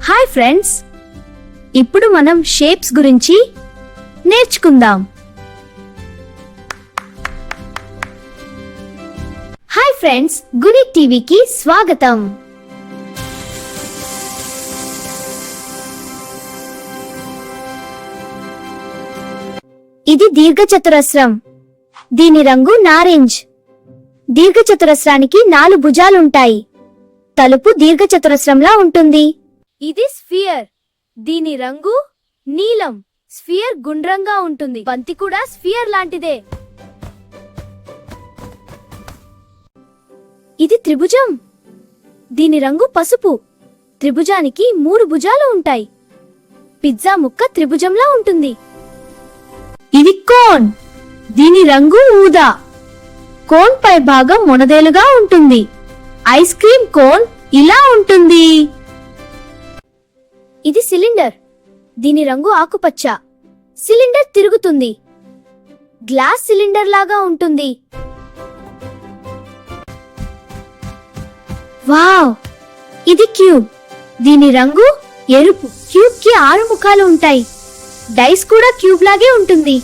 Hi friends, ఇప్పుడు మనం shapes గురించి నేర్చుకుందాం. హాయ్ ఫ్రెండ్స్, గునిక్ టీవీకి స్వాగతం. ఇది దీర్ఘచతురస్రం. దీని రంగు నారింజ్. దీర్ఘచతురస్రానికి 4 భుజాలుంటాయి. తలుపు దీర్ఘచతురస్రంలా ఉంటుంది. ఇది స్ఫియర్. దీని రంగు నీలం. స్ఫియర్ గుండ్రంగా ఉంటుంది. బంతి కూడా స్ఫియర్ లాంటిదే. ఇది త్రిభుజం. దీని రంగు పసుపు. త్రిభుజానికి 3 భుజాలు ఉంటాయి. పిజ్జా ముక్క త్రిభుజంలా ఉంటుంది. ఇది కోన్. దీని రంగు ఊదా. కోన్ పై భాగం మొనదేలుగా ఉంటుంది. ఐస్ క్రీమ్ కోన్ ఇలా ఉంటుంది. ఇది సిలిండర్. దీని రంగు ఆకుపచ్చ. సిలిండర్ తిరుగుతుంది. గ్లాస్ సిలిండర్ లాగా ఉంటుంది. వావ్! ఇది క్యూబ్. దీని రంగు ఎరుపు. క్యూబ్ కి 6 ముఖాలు ఉంటాయి. డైస్ కూడా క్యూబ్ లాగే ఉంటుంది.